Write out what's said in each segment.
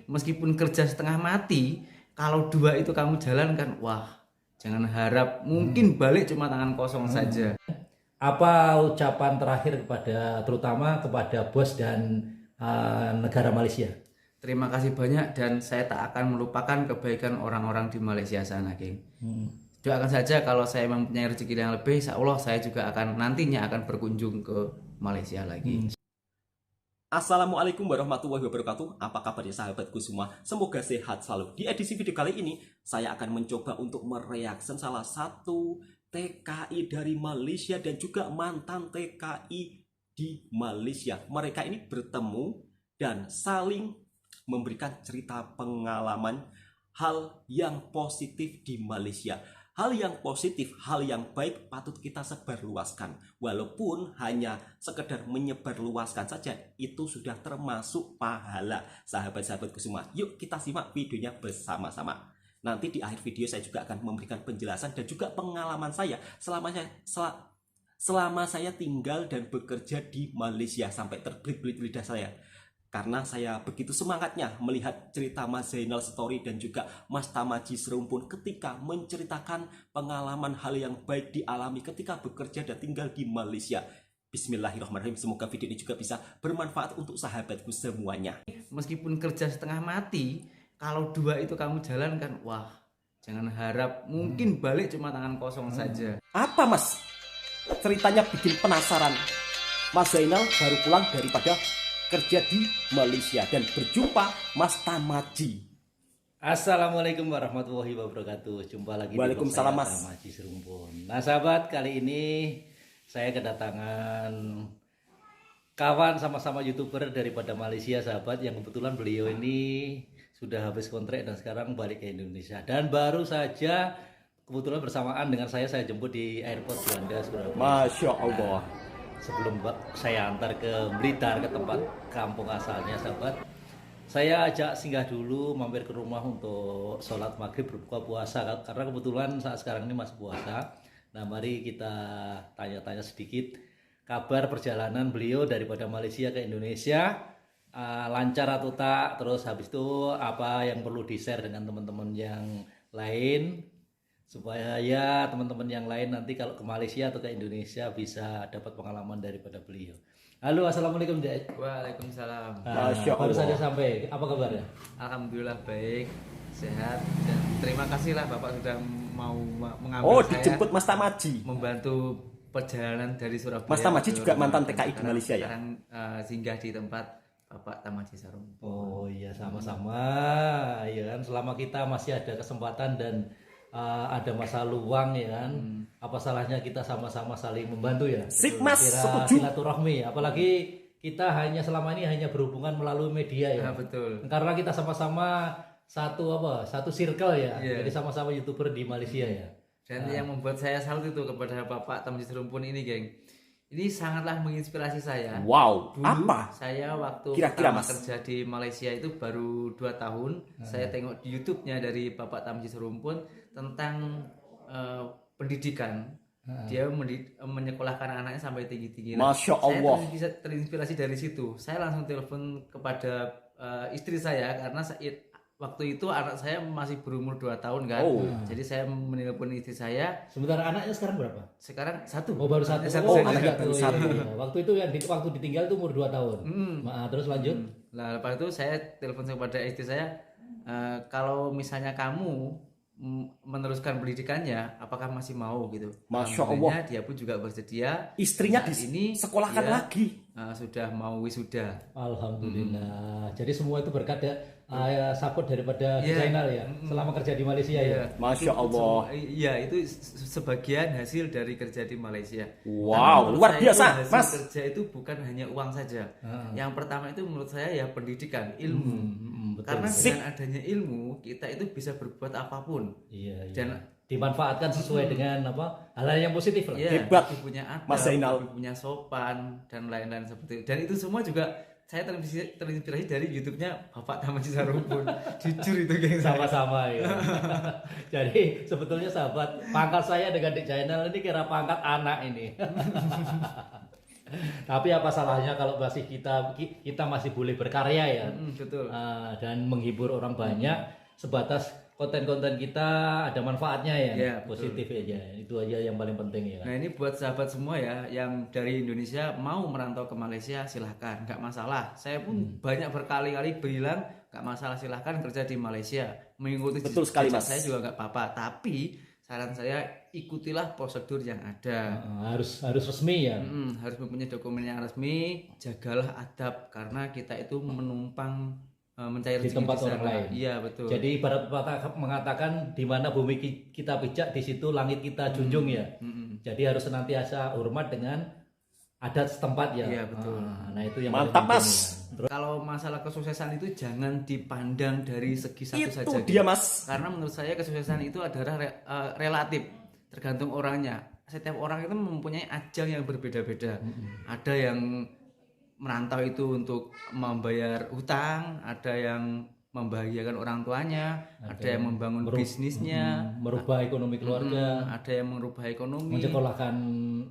meskipun kerja setengah mati, kalau dua itu kamu jalankan, wah, jangan harap mungkin balik cuma tangan kosong saja. Apa ucapan terakhir terutama kepada bos dan negara Malaysia? Terima kasih banyak dan saya tak akan melupakan kebaikan orang-orang di Malaysia sana, geng. Doakan saja kalau saya mempunyai rezeki yang lebih, insya Allah saya juga nantinya akan berkunjung ke Malaysia lagi. Assalamualaikum warahmatullahi wabarakatuh. Apa kabarnya sahabatku semua? Semoga sehat selalu. Di edisi video kali ini saya akan mencoba untuk mereaksi salah satu TKI dari Malaysia dan juga mantan TKI di Malaysia. Mereka ini bertemu dan saling memberikan cerita pengalaman hal yang positif di Malaysia. Hal yang positif, hal yang baik patut kita sebarluaskan. Walaupun hanya sekedar menyebarluaskan saja, itu sudah termasuk pahala. Sahabat-sahabatku semua, yuk kita simak videonya bersama-sama. Nanti di akhir video saya juga akan memberikan penjelasan dan juga pengalaman saya selama saya tinggal dan bekerja di Malaysia sampai terbelit-belit lidah saya. Karena saya begitu semangatnya melihat cerita Mas Zainal Story dan juga Mas Tamaji Serumpun ketika menceritakan pengalaman hal yang baik dialami ketika bekerja dan tinggal di Malaysia. Bismillahirrahmanirrahim. Semoga video ini juga bisa bermanfaat untuk sahabatku semuanya. Meskipun kerja setengah mati, kalau dua itu kamu jalankan, wah, jangan harap mungkin balik cuma tangan kosong saja. Apa Mas? Ceritanya bikin penasaran. Mas Zainal baru pulang daripada kerja di Malaysia dan berjumpa Mas Tamaji. Assalamualaikum warahmatullahi wabarakatuh. Jumpa lagi di Waalaikumsalam, Mas Tamaji Serumpun. Nah sahabat, kali ini saya kedatangan kawan sama-sama YouTuber daripada Malaysia, sahabat, yang kebetulan beliau ini sudah habis kontrak dan sekarang balik ke Indonesia. Dan baru saja kebetulan bersamaan dengan saya jemput di airport Juanda, Surabaya. Masya Allah. Sebelum saya antar ke Blitar, ke tempat kampung asalnya, sahabat, saya ajak singgah dulu mampir ke rumah untuk sholat maghrib, berbuka puasa, karena kebetulan saat sekarang ini masih puasa. Nah mari kita tanya-tanya sedikit kabar perjalanan beliau daripada Malaysia ke Indonesia, lancar atau tak, terus habis itu apa yang perlu di-share dengan teman-teman yang lain, supaya ya teman-teman yang lain nanti kalau ke Malaysia atau ke Indonesia bisa dapat pengalaman daripada beliau. Halo, assalamualaikum Dek. Waalaikumsalam. Masya Baru Allah. saja sampai. Apa kabarnya? Alhamdulillah baik, sehat, dan terima kasih lah Bapak sudah mau mengambil Oh, saya dijemput Mas Tamaji. membantu perjalanan dari Surabaya. Mas Tamaji ke juga mantan Ramadan. TKI di Malaysia ya? Sekarang singgah di tempat Bapak Tamaji Serumpun. Oh iya, sama-sama. Ya kan, selama kita masih ada kesempatan dan ada masa luang, ya kan, apa salahnya kita sama-sama saling membantu ya. Sip Mas, Kira setuju. silaturahmi, apalagi kita selama ini hanya berhubungan melalui media ya. Ya, betul. Karena kita sama-sama satu circle ya. Iya. Jadi sama-sama YouTuber di Malaysia ya. Dan yang membuat saya salut itu kepada Bapak Tamaji Serumpun ini, geng. Ini sangatlah menginspirasi saya. Wow, Dulu apa? saya waktu Kira-kira, pertama Mas? kerja di Malaysia itu baru 2 tahun. Saya tengok di YouTube-nya dari Bapak Tamaji Serumpun tentang pendidikan. Dia menyekolahkan anaknya sampai tinggi-tinggi. Masya Allah. Saya terinspirasi dari situ. Saya langsung telepon kepada istri saya karena waktu itu anak saya masih berumur 2 tahun kan. Oh. Jadi saya menelpon istri saya. Sebentar, anaknya sekarang berapa? Sekarang 1. Oh, baru satu. Satu Oh, saja. anaknya baru iya, satu. iya. Waktu itu waktu ditinggal itu umur 2 tahun. Terus lanjut. Nah, lepas itu saya telepon kepada istri saya, kalau misalnya kamu meneruskan pendidikannya, apakah masih mau gitu? Masya Alhamdulillah, dia pun juga bersedia. Istrinya Saat ini disekolahkan dia, lagi. sudah mau wisuda. Alhamdulillah. Jadi semua itu berkat support daripada Iya. Zainal ya, selama kerja di Malaysia ya. Masya Allah. Iya, itu sebagian hasil dari kerja di Malaysia. Wow, Karena menurut luar saya biasa, itu hasil Mas. kerja itu bukan hanya uang saja. Yang pertama itu menurut saya ya pendidikan, ilmu. Betul. Karena dengan adanya ilmu kita itu bisa berbuat apapun. Iya, iya. Dan Dimanfaatkan sesuai dengan hal yang positif lah. ya, Hebat, lebih punya adab, Mas Zainal. lebih punya sopan dan lain-lain seperti itu. Dan itu semua juga saya terinspirasi dari YouTube-nya Bapak Tamaji Serumpun. Jujur itu, geng, saya. Sama-sama ya. Jadi sebetulnya sahabat, pangkat saya dengan Dik Zainal ini kira pangkat anak ini. Tapi apa salahnya kalau masih kita masih boleh berkarya ya. Betul. Dan menghibur orang banyak sebatas konten-konten kita ada manfaatnya ya, Iya, betul. positif aja. Itu aja yang paling penting ya. Nah ini buat sahabat semua ya yang dari Indonesia mau merantau ke Malaysia silahkan, nggak masalah. Saya pun banyak berkali-kali bilang nggak masalah, silahkan kerja di Malaysia, mengikuti Betul sekali, jejak Mas. saya juga nggak apa-apa. Tapi saran saya ikutilah prosedur yang ada. Harus resmi ya. Harus mempunyai dokumen yang resmi, jagalah adab karena kita itu menumpang mencari Di rezeki tempat di sana. orang lain. Iya betul. Jadi ibarat pepatah mengatakan di mana bumi kita pijak di situ langit kita junjung ya. Jadi harus senantiasa hormat dengan adat setempat ya. Iya, betul. Nah itu yang Mantap, paling penting Mas. ya. Terus Kalau masalah kesuksesan itu jangan dipandang dari segi satu Itu saja. dia, Mas. Karena menurut saya kesuksesan itu adalah relatif, tergantung orangnya. Setiap orang itu mempunyai ajang yang berbeda-beda. Ada yang merantau itu untuk membayar hutang, ada yang membahagiakan orang tuanya, ada yang membangun bisnisnya, merubah ekonomi keluarga, ada yang merubah ekonomi, menyekolahkan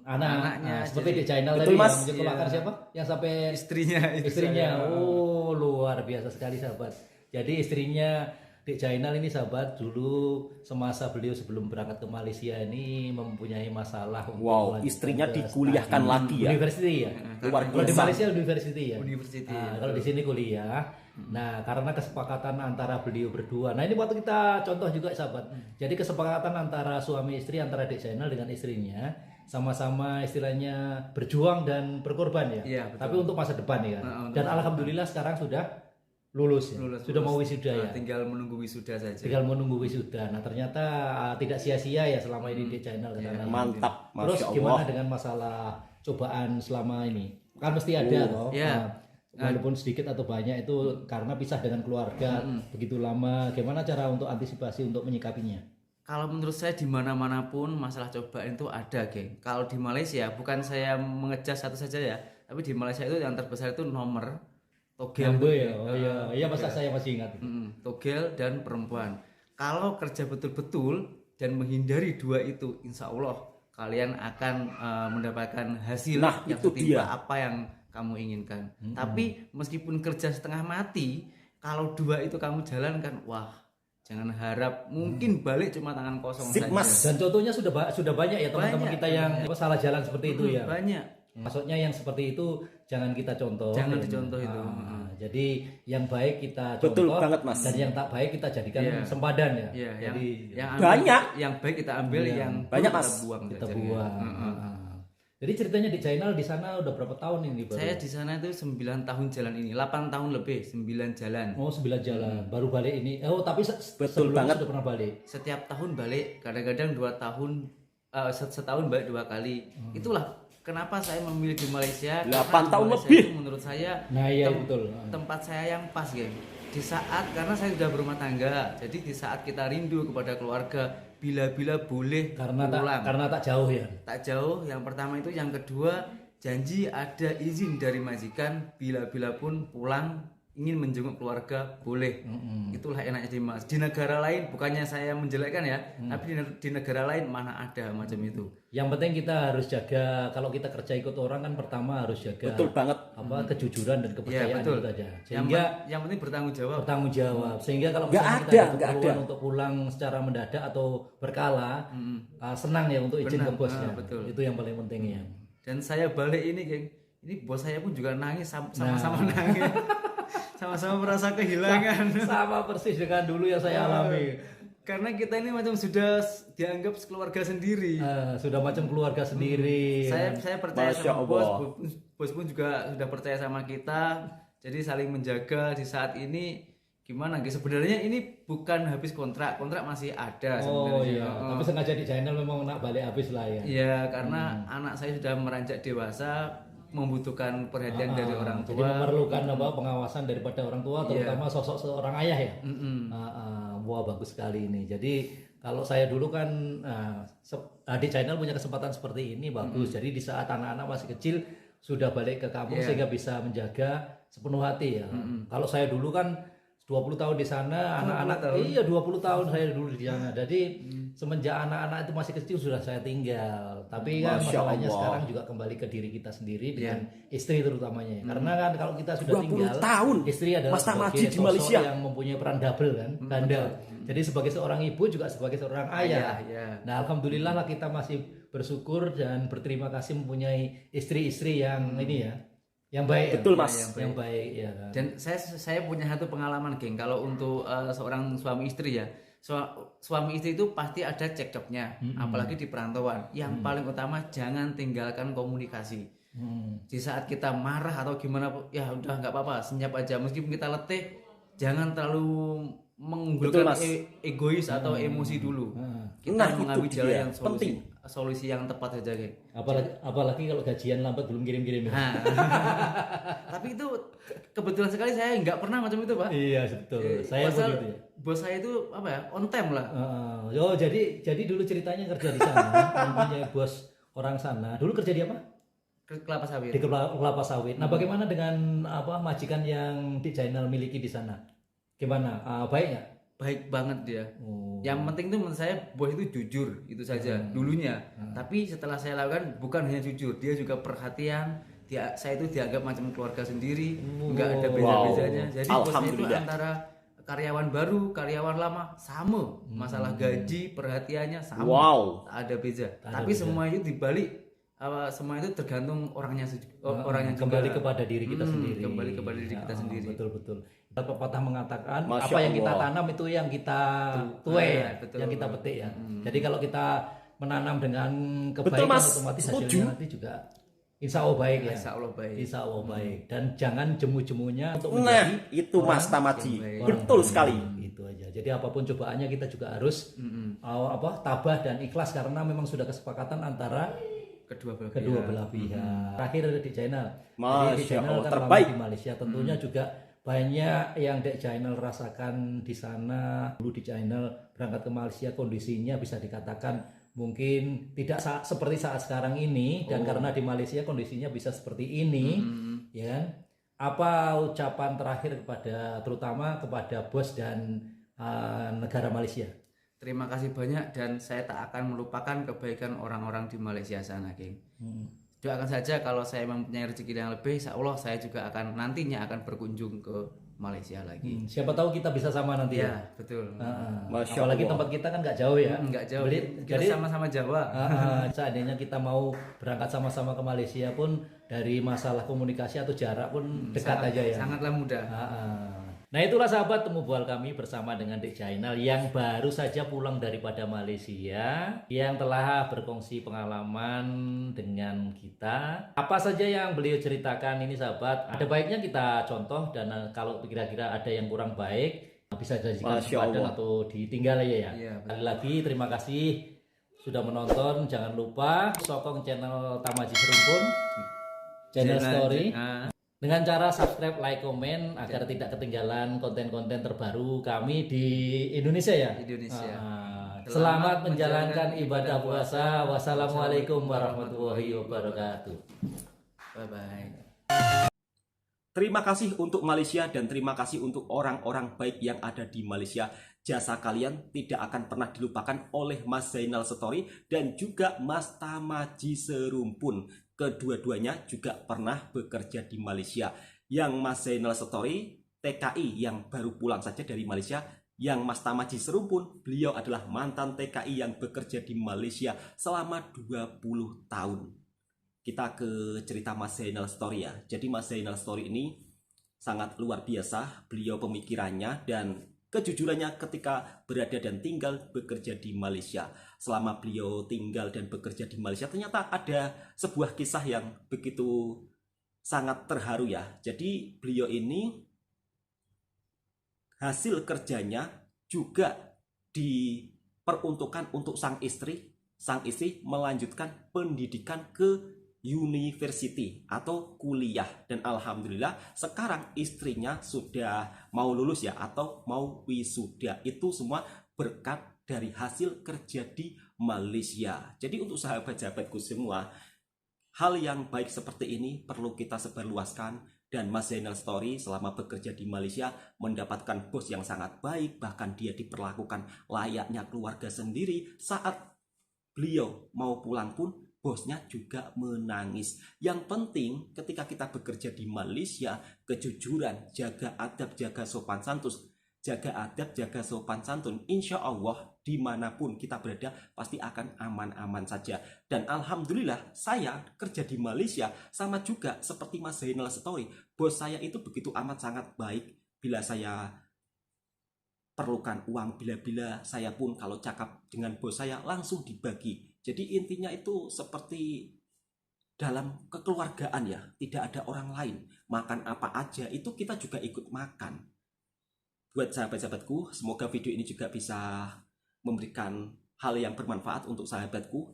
Anaknya, seperti di channel Betul, tadi Mas. yang menyekolahkan siapa? Yang sampai istrinya. Oh, luar biasa sekali sahabat. Jadi istrinya Dek Jainal ini sahabat dulu semasa beliau sebelum berangkat ke Malaysia ini mempunyai masalah untuk Wow, melanjutkan istrinya ke dikuliahkan studi lagi ya. University ya. Luar Kalau di biasa. Malaysia university ya. University, Kalau di sini kuliah. Nah, karena kesepakatan antara beliau berdua. Nah, ini waktu kita contoh juga sahabat. Jadi kesepakatan antara suami istri, antara Dek Jainal dengan istrinya sama-sama istilahnya berjuang dan berkorban ya. Iya, betul. Tapi untuk masa depan ya. Untuk Dan alhamdulillah sekarang sudah lulus ya. Sudah mau wisuda ya. Tinggal menunggu wisuda saja. Tinggal menunggu wisuda. Nah, ternyata tidak sia-sia ya selama ini di channel ke sana. Mantap, Terus Masya gimana Allah. dengan masalah cobaan selama ini? Kan mesti ada toh. ya. Nah, walaupun sedikit atau banyak itu karena pisah dengan keluarga begitu lama. Gimana cara untuk antisipasi untuk menyikapinya? Kalau menurut saya di mana-mana pun masalah cobaan itu ada, geng. Kalau di Malaysia, bukan saya mengejar satu saja ya, tapi di Malaysia itu yang terbesar itu nomor, togel, Gambo ya. Oh iya, iya masa saya masih ingat. togel dan perempuan. Kalau kerja betul-betul dan menghindari dua itu, insya Allah kalian akan mendapatkan hasil Nah, yang itu setimpa dia. apa yang kamu inginkan. Tapi meskipun kerja setengah mati, kalau dua itu kamu jalankan, wah, jangan harap mungkin balik cuma tangan kosong Sip, saja. Mas. Dan contohnya sudah banyak ya teman-teman Banyak, kita yang salah jalan seperti itu ya. Banyak. Maksudnya yang seperti itu jangan kita contoh. Jangan dicontoh itu. Jadi yang baik kita contoh. Betul banget, Mas. Dan yang tak baik kita jadikan sempadan ya. Iya, Jadi yang Banyak. yang baik kita ambil, yang Banyak, buruk Mas. kita buang. kita saja. buang. Jadi ceritanya di channel di sana udah berapa tahun ini baru? Saya di sana itu 9 tahun jalan ini, 8 tahun lebih, 9 jalan. Oh 9 jalan, baru balik ini. Oh tapi Betul sebelumnya banget. sudah pernah balik. Setiap tahun balik, kadang-kadang 2 tahun, setahun balik 2 kali. Itulah kenapa saya memilih di Malaysia. 8 karena di tahun Malaysia lebih. itu menurut saya Nah iya betul. tempat saya yang pas, geng. Di saat karena saya sudah berumah tangga, jadi di saat kita rindu kepada keluarga, bila-bila boleh Karena pulang. karena tak jauh ya. Tak jauh, yang pertama itu, yang kedua janji ada izin dari majikan bila-bila pun pulang ingin menjenguk keluarga boleh. Itulah enaknya di Mas. Di negara lain bukannya saya menjelekkan ya, tapi di negara lain mana ada macam itu. Yang penting kita harus jaga kalau kita kerja ikut orang kan pertama harus jaga Betul banget. apa kejujuran dan kepercayaan betul. itu aja. Yang, Sehingga yang penting bertanggung jawab. bertanggung jawab sehingga kalau Nggak misalnya ada, kita ada nggak keperluan ada. untuk pulang secara mendadak atau berkala senang ya untuk izin ke bosnya. betul. Itu yang paling penting ya. Dan saya balik ini, geng. Ini bos saya pun juga nangis, sama-sama nangis. Sama-sama merasa kehilangan. Sama persis dengan dulu yang saya alami. Karena kita ini macam sudah dianggap keluarga sendiri. Sudah macam keluarga sendiri. Saya percaya Masya sama Allah. bos pun juga sudah percaya sama kita, jadi saling menjaga di saat ini. Gimana gitu, sebenarnya ini bukan habis kontrak masih ada Oh sebenarnya. iya, tapi sengaja di channel memang nak balik habis lah ya. Iya, karena anak saya sudah meranjak dewasa, membutuhkan perhatian dari orang Jadi tua. memerlukan apa pengawasan daripada orang tua, terutama sosok seorang ayah ya. Wah bagus sekali ini. Jadi kalau saya dulu kan di channel punya kesempatan seperti ini bagus. Jadi di saat anak-anak masih kecil sudah balik ke kampung sehingga bisa menjaga sepenuh hati ya. Kalau saya dulu kan 20 tahun di sana, 20 anak-anak tahun. iya 20 tahun saya dulu di sana. Jadi semenjak anak-anak itu masih kecil sudah saya tinggal. Tapi kan Masya masalahnya Allah. sekarang juga kembali ke diri kita sendiri Iya. dengan istri terutamanya. Karena kan kalau kita sudah 20 tinggal, tahun istri adalah Mas Tamaji sebagai di sosok Malaysia. yang mempunyai peran double kan, ganda. Jadi sebagai seorang ibu juga sebagai seorang ayah. ya. Nah, alhamdulillah lah kita masih bersyukur dan berterima kasih mempunyai istri-istri yang ini ya, yang baik. Betul, ya, Mas. yang baik ya. Kan? Dan saya punya satu pengalaman, geng. Kalau untuk seorang suami istri ya, suami istri itu pasti ada cekcoknya, apalagi di perantauan. Yang paling utama jangan tinggalkan komunikasi. Di saat kita marah atau gimana, ya udah nggak apa-apa, senyap aja. Meskipun kita letih, jangan terlalu mengunggulkan Betul, Mas. egois atau emosi dulu. Kita Nah, itu mengambil dia. jalan yang Penting. solusi yang tepat saja, geng. Apalagi kalau gajian lambat belum kirim-kirim. Nah, tapi itu kebetulan sekali saya nggak pernah macam itu, Pak. Iya betul. Saya Pasal begitu ya. bos saya itu apa ya, on time lah. Oh jadi dulu ceritanya kerja di sana, mempunyai bos orang sana. Dulu kerja di apa? Kelapa sawit. Di kelapa sawit. Nah bagaimana dengan apa majikan yang di Jainal miliki di sana? Gimana? Baik nggak? Baik banget dia. Oh. Yang penting tuh menurut saya bos itu jujur, itu saja dulunya. Tapi setelah saya lakukan bukan hanya jujur, dia juga perhatian. Saya itu dianggap macam keluarga sendiri, nggak ada beda-bedanya. Jadi bosnya itu Alhamdulillah. antara karyawan baru, karyawan lama sama. Masalah gaji, perhatiannya sama. Wow. Tak ada beda. Tapi semua itu dibalik semua itu tergantung orangnya orangnya juga. Kembali kepada diri kita sendiri. Kembali kepada diri kita sendiri. Betul. Kita pepatah mengatakan Masya apa yang kita Allah. tanam itu yang kita tuai, betul. yang kita petik ya. Jadi kalau kita menanam dengan Betul, kebaikan Mas. otomatis Setuju. hasilnya nanti juga insya Allah baik ya. Insya Allah baik. Insya Allah baik. Dan jangan jemu-jemunya untuk Nah, menjadi itu Mas Tamaji. baik. Betul sekali. itu aja. Jadi apapun cobaannya kita juga harus tabah dan ikhlas karena memang sudah kesepakatan antara kedua belah pihak. Terakhir di channel. Masya Jadi di channel Allah, kan terbaik. lama di Malaysia tentunya juga banyak yang di channel rasakan di sana. Dulu di channel berangkat ke Malaysia kondisinya bisa dikatakan mungkin tidak seperti saat sekarang ini dan karena di Malaysia kondisinya bisa seperti ini, ya kan? Apa ucapan terakhir terutama kepada bos dan negara Malaysia? Terima kasih banyak dan saya tak akan melupakan kebaikan orang-orang di Malaysia sana, geng. Doakan saja kalau saya mempunyai rezeki yang lebih, insya Allah saya juga akan nantinya akan berkunjung ke Malaysia lagi. Siapa tahu kita bisa sama nanti ya. Ya, betul. Masya Apalagi Allah. tempat kita kan nggak jauh ya. Enggak jauh. Kita Jadi sama-sama Jawa. seandainya kita mau berangkat sama-sama ke Malaysia pun dari masalah komunikasi atau jarak pun dekat aja ya. Sangatlah mudah. Nah itulah sahabat temu bual kami bersama dengan Dek Jainal yang baru saja pulang daripada Malaysia, yang telah berkongsi pengalaman dengan kita. Apa saja yang beliau ceritakan ini sahabat, ada baiknya kita contoh dan kalau kira-kira ada yang kurang baik bisa dijadikan Masya sepadan Allah. atau ditinggal aja ya. Iya, Sekali lagi terima kasih sudah menonton, jangan lupa sokong channel Tamaji Serumpun, channel story. Dengan cara subscribe, like, komen agar tidak ketinggalan konten-konten terbaru kami di Indonesia ya. Indonesia. Selamat menjalankan ibadah puasa. Wassalamualaikum warahmatullahi wabarakatuh. Bye bye. Terima kasih untuk Malaysia dan terima kasih untuk orang-orang baik yang ada di Malaysia. Jasa kalian tidak akan pernah dilupakan oleh Mas Zainal Story dan juga Mas Tamaji Serumpun. Kedua-duanya juga pernah bekerja di Malaysia. Yang Mas Zainal Story TKI yang baru pulang saja dari Malaysia. Yang Mas Tamaji Serumpun, beliau adalah mantan TKI yang bekerja di Malaysia selama 20 tahun. Kita ke cerita Mas Zainal Story ya. Jadi Mas Zainal Story ini sangat luar biasa. Beliau pemikirannya dan kejujurannya ketika berada dan tinggal bekerja di Malaysia. Selama beliau tinggal dan bekerja di Malaysia, ternyata ada sebuah kisah yang begitu sangat terharu ya. Jadi beliau ini hasil kerjanya juga diperuntukkan untuk sang istri. Sang istri melanjutkan pendidikan ke university atau kuliah, dan alhamdulillah sekarang istrinya sudah mau lulus ya atau mau wisuda. Itu semua berkat dari hasil kerja di Malaysia. Jadi untuk sahabat-sahabatku semua, hal yang baik seperti ini perlu kita sebarluaskan Dan Mas Zainal Story selama bekerja di Malaysia mendapatkan bos yang sangat baik, bahkan dia diperlakukan layaknya keluarga sendiri. Saat beliau mau pulang pun bosnya juga menangis. Yang penting ketika kita bekerja di Malaysia, kejujuran, jaga adab, jaga sopan santun, jaga adab, jaga sopan santun, insya Allah dimanapun kita berada pasti akan aman-aman saja. Dan alhamdulillah saya kerja di Malaysia sama juga seperti Mas Zainal Story. Bos saya itu begitu amat sangat baik. Bila saya perlukan uang, bila-bila saya pun kalau cakap dengan bos saya langsung dibagi. Jadi intinya itu seperti dalam kekeluargaan ya, tidak ada orang lain. Makan apa aja itu kita juga ikut makan. Buat sahabat-sahabatku, semoga video ini juga bisa memberikan hal yang bermanfaat untuk sahabatku.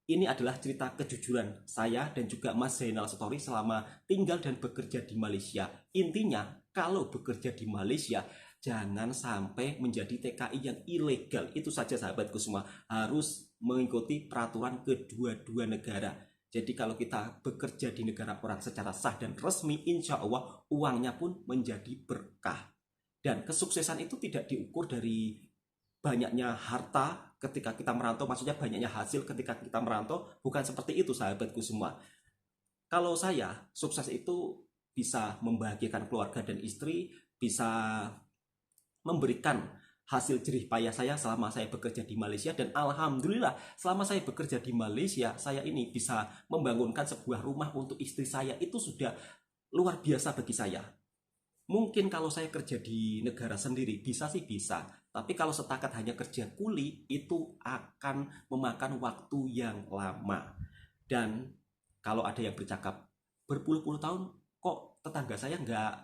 Ini adalah cerita kejujuran saya dan juga Mas Zainal Story selama tinggal dan bekerja di Malaysia. Intinya, kalau bekerja di Malaysia, jangan sampai menjadi TKI yang ilegal. Itu saja sahabatku semua, harus mengikuti peraturan kedua-dua negara. Jadi kalau kita bekerja di negara orang secara sah dan resmi, insya Allah uangnya pun menjadi berkah. Dan kesuksesan itu tidak diukur dari banyaknya harta ketika kita merantau, maksudnya banyaknya hasil ketika kita merantau, bukan seperti itu sahabatku semua. Kalau saya, sukses itu bisa membahagiakan keluarga dan istri, bisa memberikan hasil jerih payah saya selama saya bekerja di Malaysia. Dan alhamdulillah selama saya bekerja di Malaysia, saya ini bisa membangunkan sebuah rumah untuk istri saya. Itu sudah luar biasa bagi saya. Mungkin kalau saya kerja di negara sendiri bisa sih bisa, tapi kalau setakat hanya kerja kuli itu akan memakan waktu yang lama. Dan kalau ada yang bercakap berpuluh-puluh tahun kok tetangga saya nggak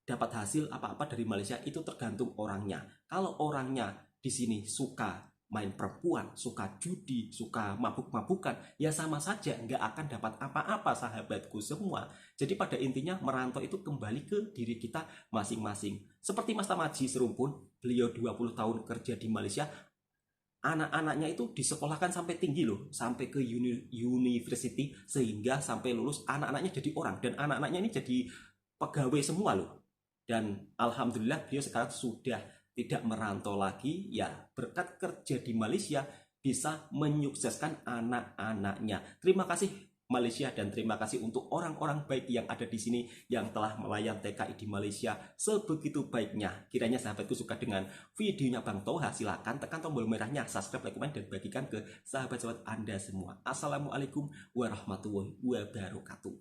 dapat hasil apa-apa dari Malaysia, itu tergantung orangnya. Kalau orangnya di sini suka main perempuan, suka judi, suka mabuk-mabukan, ya sama saja nggak akan dapat apa-apa sahabatku semua. Jadi pada intinya merantau itu kembali ke diri kita masing-masing. Seperti Mas Tamaji Serumpun, beliau 20 tahun kerja di Malaysia, anak-anaknya itu disekolahkan sampai tinggi loh, sampai ke university, sehingga sampai lulus anak-anaknya jadi orang, dan anak-anaknya ini jadi pegawai semua loh. Dan alhamdulillah beliau sekarang sudah tidak merantau lagi, ya berkat kerja di Malaysia bisa menyukseskan anak-anaknya. Terima kasih Malaysia dan terima kasih untuk orang-orang baik yang ada di sini yang telah melayan TKI di Malaysia sebegitu baiknya. Kiranya sahabatku suka dengan videonya Bang Toha, silakan tekan tombol merahnya, subscribe, like, komen, dan bagikan ke sahabat-sahabat Anda semua. Assalamualaikum warahmatullahi wabarakatuh.